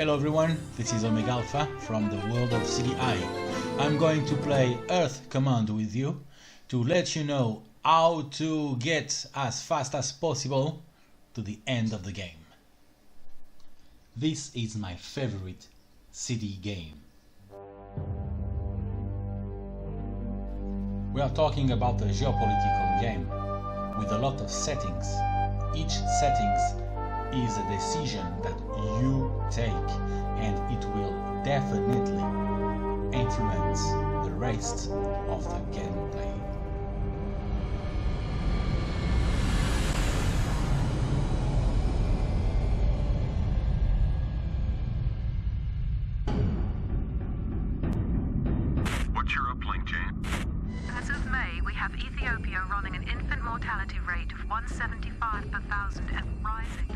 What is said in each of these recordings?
Hello everyone, this is omegalfa from the world of CDI. I'm going to play Earth Command with you to let you know how to get as fast as possible to the end of the game. This is my favorite CD game. We are talking about a geopolitical game with a lot of settings. Each settings is a decision that you take, and it will definitely influence the rest of the gameplay. What's your uplink, Jane? As of May, we have Ethiopia running an infant mortality rate of 175 per thousand and rising.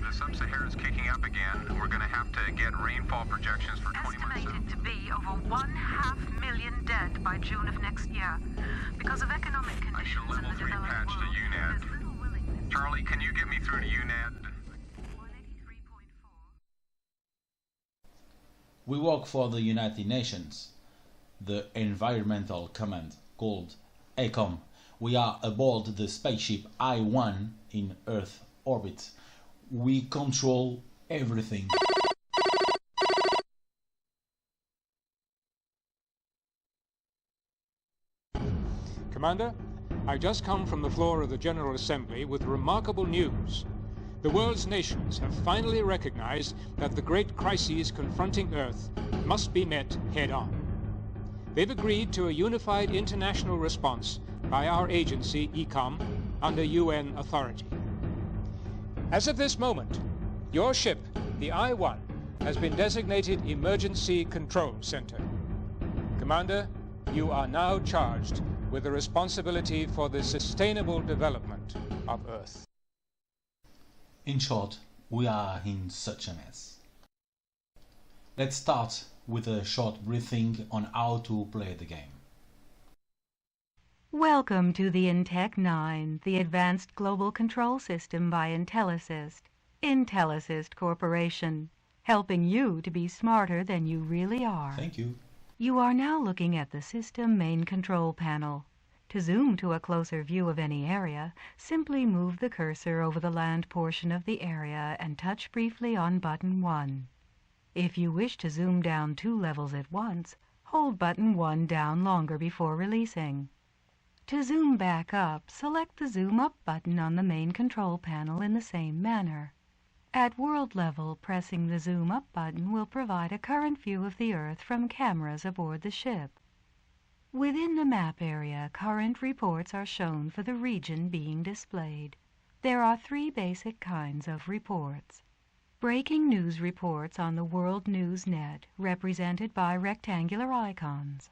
The Sub-Sahara's kicking up again, and we're going to have to get rainfall projections for 20 months out. Estimated to be over 500,000 dead by June of next year. Because of economic I need conditions a level in the 3 developed patch to world, UNAD. there's little willingness. Charlie, can you get me through to UNAD? 183.4. We work for the United Nations, the environmental command called ECOM. We are aboard the spaceship I-1 in Earth orbit. We control everything. Commander, I just come from the floor of the General Assembly with remarkable news. The world's nations have finally recognized that the great crises confronting Earth must be met head-on. They've agreed to a unified international response by our agency, ECOM, under UN authority. As of this moment, your ship, the I-1, has been designated Emergency Control Center. Commander, you are now charged with the responsibility for the sustainable development of Earth. In short, we are in such a mess. Let's start with a short briefing on how to play the game. Welcome to the Intech 9, the Advanced Global Control System by Intellisys. Intellisys Corporation, helping you to be smarter than you really are. Thank you. You are now looking at the system main control panel. To zoom to a closer view of any area, simply move the cursor over the land portion of the area and touch briefly on button 1. If you wish to zoom down 2 levels at once, hold button 1 down longer before releasing. To zoom back up, select the Zoom Up button on the main control panel in the same manner. At world level, pressing the Zoom Up button will provide a current view of the Earth from cameras aboard the ship. Within the map area, current reports are shown for the region being displayed. There are 3 basic kinds of reports. Breaking news reports on the World News Net, represented by rectangular icons.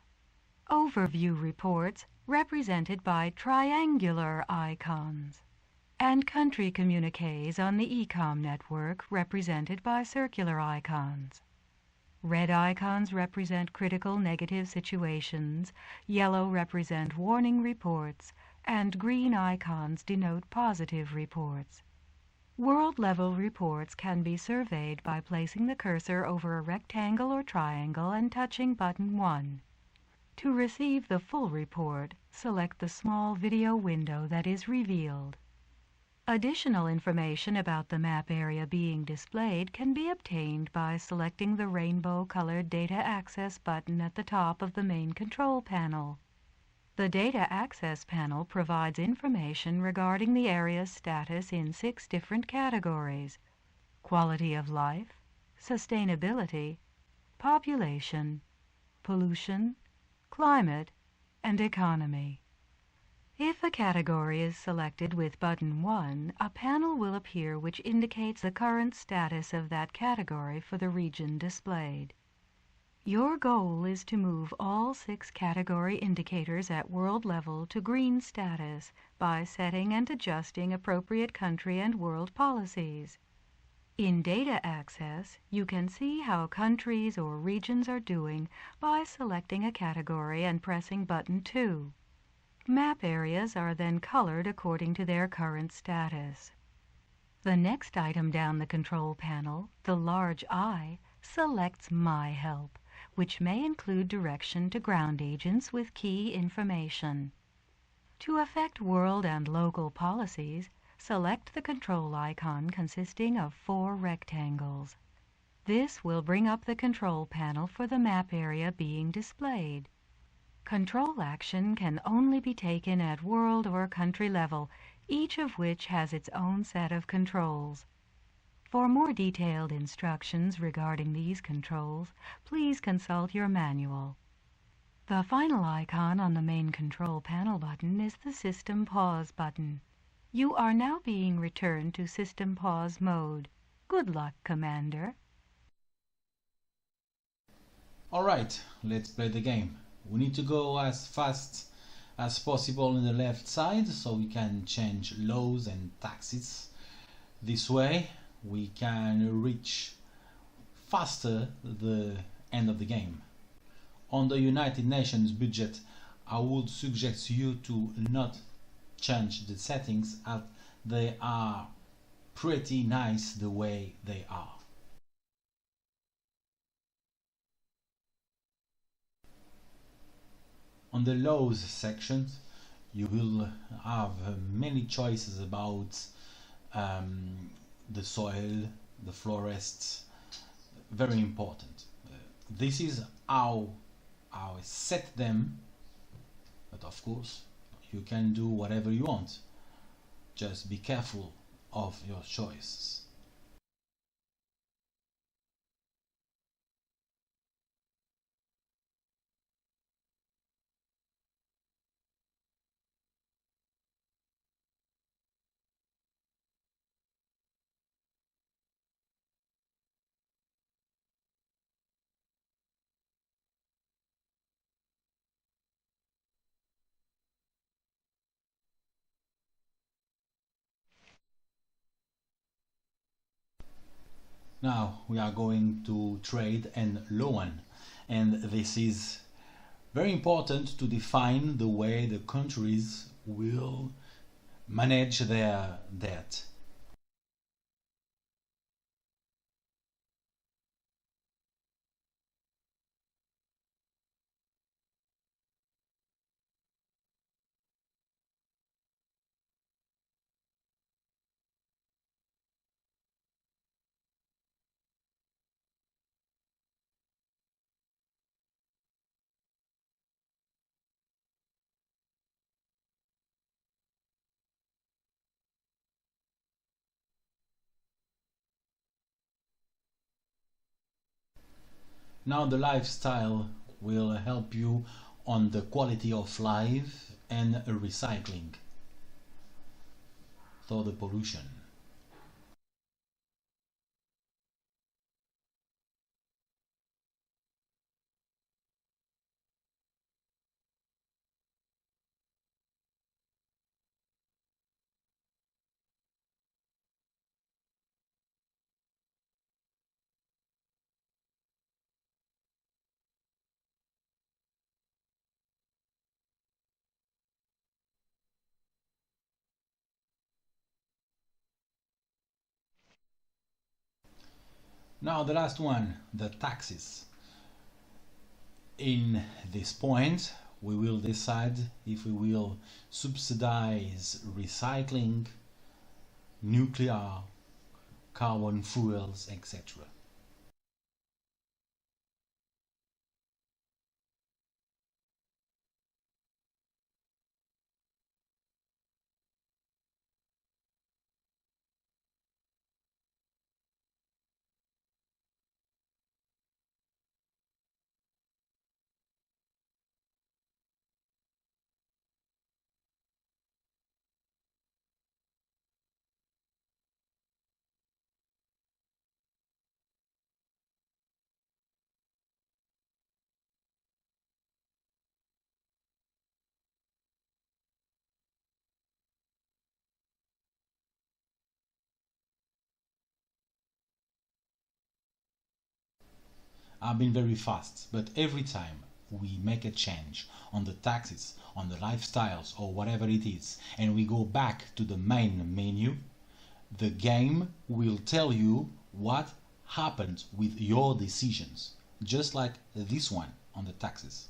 Overview reports, represented by triangular icons. And country communiques on the ECOM network, represented by circular icons. Red icons represent critical negative situations, yellow represent warning reports, and green icons denote positive reports. World-level reports can be surveyed by placing the cursor over a rectangle or triangle and touching button 1. To receive the full report, select the small video window that is revealed. Additional information about the map area being displayed can be obtained by selecting the rainbow-colored Data Access button at the top of the main control panel. The Data Access panel provides information regarding the area's status in 6 different categories: quality of life, sustainability, population, pollution, climate, and economy. If a category is selected with button 1, a panel will appear which indicates the current status of that category for the region displayed. Your goal is to move all 6 category indicators at world level to green status by setting and adjusting appropriate country and world policies. In Data Access, you can see how countries or regions are doing by selecting a category and pressing button 2. Map areas are then colored according to their current status. The next item down the control panel, the large I, selects My Help, which may include direction to ground agents with key information. To affect world and local policies, select the control icon consisting of 4 rectangles. This will bring up the control panel for the map area being displayed. Control action can only be taken at world or country level, each of which has its own set of controls. For more detailed instructions regarding these controls, please consult your manual. The final icon on the main control panel button is the System Pause button. You are now being returned to System Pause mode. Good luck, Commander. Alright, let's play the game. We need to go as fast as possible on the left side so we can change laws and taxes. This way we can reach faster the end of the game. On the United Nations budget, I would suggest you to not change the settings as they are pretty nice the way they are. On the laws section, you will have many choices about the soil, the forests. Very important. This is how I set them, but of course you can do whatever you want. Just be careful of your choices. Now we are going to trade and loan, and this is very important to define the way the countries will manage their debt. Now the lifestyle will help you on the quality of life and recycling. So the pollution. Now the last one, the taxes. In this point, we will decide if we will subsidize recycling, nuclear, carbon fuels, etc. I've been very fast, but every time we make a change on the taxes, on the lifestyles or whatever it is, and we go back to the main menu, The game will tell you what happened with your decisions, just like this one on the taxes.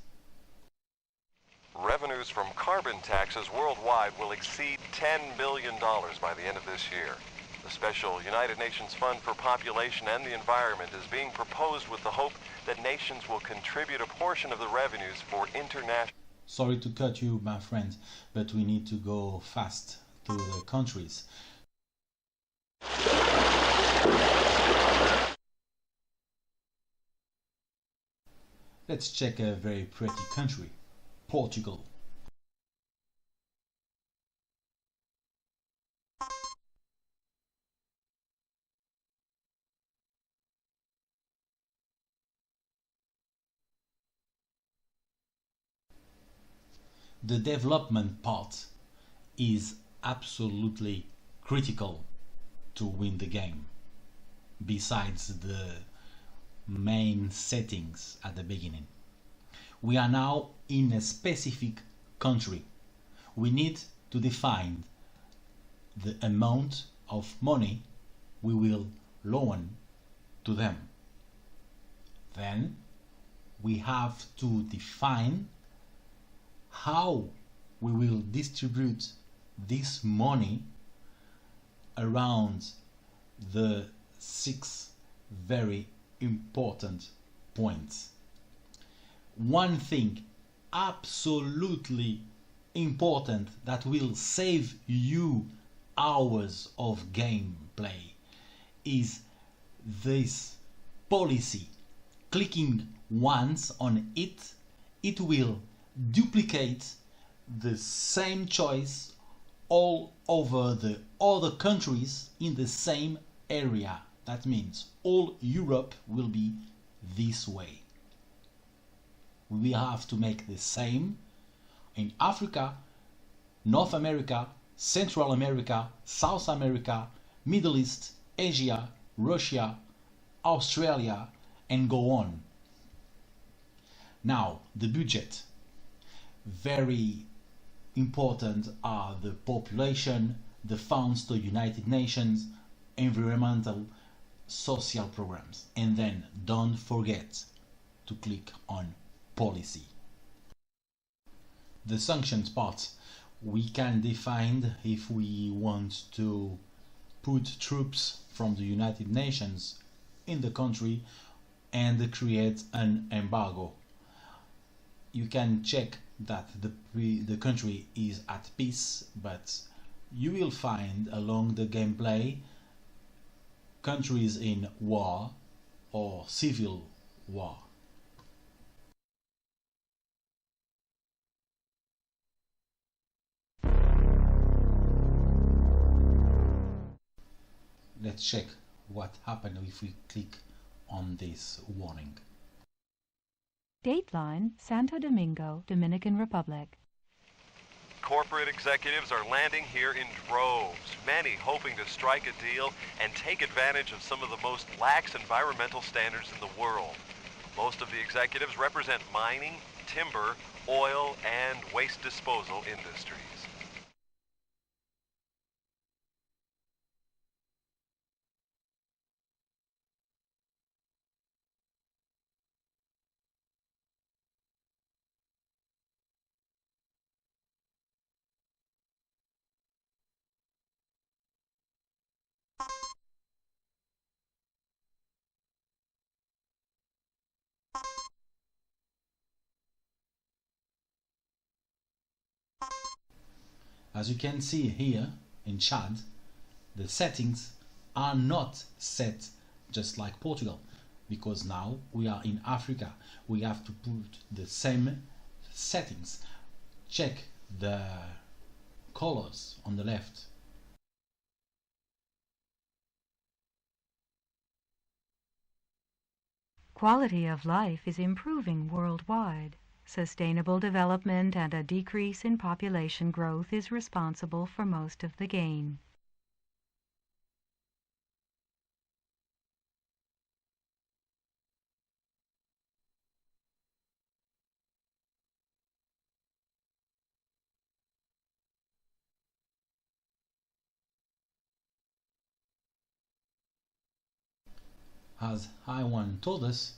Revenues from carbon taxes worldwide will exceed $10 billion by the end of this year. The special United Nations Fund for Population and the Environment is being proposed with the hope that nations will contribute a portion of the revenues for international... Sorry to cut you, my friend, but we need to go fast to the countries. Let's check a very pretty country, Portugal. The development part is absolutely critical to win the game, besides the main settings at the beginning. We are now in a specific country. We need to define the amount of money we will loan to them. Then we have to define how we will distribute this money around the 6 very important points. One thing absolutely important that will save you hours of gameplay is this policy. Clicking once on it, it will duplicate the same choice all over the other countries in the same area. That means all Europe will be this way. We have to make the same in Africa, North America, Central America, South America, Middle East, Asia, Russia, Australia, and go on. Now, the budget. Very important are the population, the funds to United Nations, environmental, social programs. And then don't forget to click on policy. The sanctions part, we can define if we want to put troops from the United Nations in the country and create an embargo. You can check that the country is at peace, but you will find along the gameplay countries in war or civil war. Let's check what happened if we click on this warning. Dateline, Santo Domingo, Dominican Republic. Corporate executives are landing here in droves, many hoping to strike a deal and take advantage of some of the most lax environmental standards in the world. Most of the executives represent mining, timber, oil, and waste disposal industries. As you can see here in Chad, the settings are not set just like Portugal, because now we are in Africa. We have to put the same settings. Check the colors on the left. Quality of life is improving worldwide. Sustainable development and a decrease in population growth is responsible for most of the gain. as I1 told us,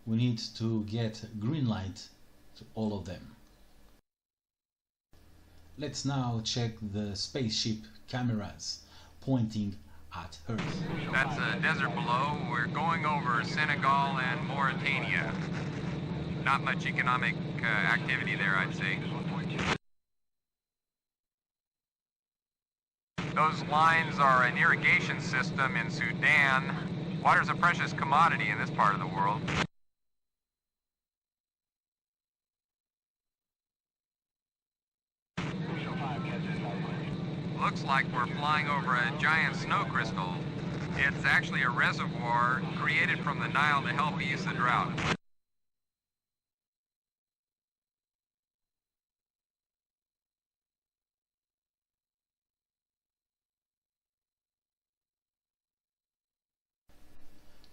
we need to get green light to all of them. Let's now check the spaceship cameras pointing at Earth. That's a desert below. We're going over Senegal and Mauritania. Not much economic activity there, I'd say. Those lines are an irrigation system in Sudan. Water's a precious commodity in this part of the world. Looks like we're flying over a giant snow crystal. It's actually a reservoir created from the Nile to help ease the drought.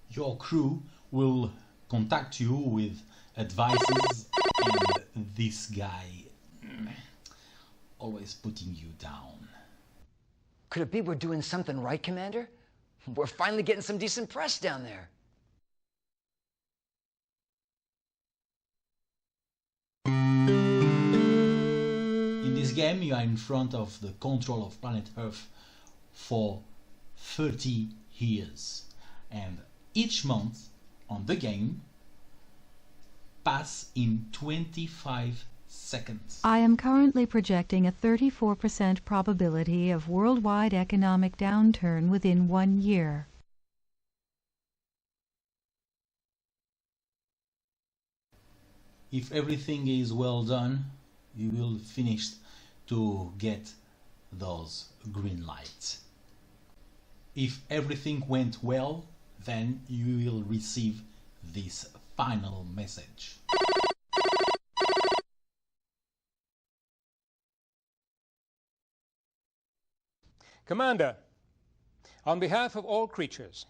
Your crew will contact you with advices, and this guy always putting you down. Could it be we're doing something right, Commander? We're finally getting some decent press down there. In this game, you are in front of the control of planet Earth for 30 years, and each month on the game pass in 25 seconds. I am currently projecting a 34% probability of worldwide economic downturn within 1 year. If everything is well done, you will finish to get those green lights. If everything went well, then you will receive this final message. Commander, on behalf of all creatures,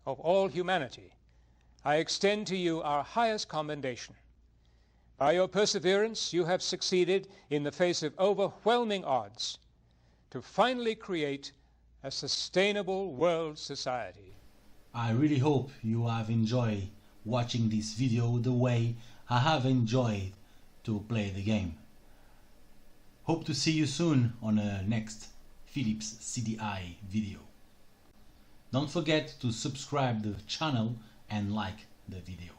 of all humanity, I extend to you our highest commendation. By your perseverance, you have succeeded in the face of overwhelming odds to finally create a sustainable world society. I really hope you have enjoyed watching this video the way I have enjoyed to play the game. Hope to see you soon on a next Philips CDI video. Don't forget to subscribe the channel and like the video.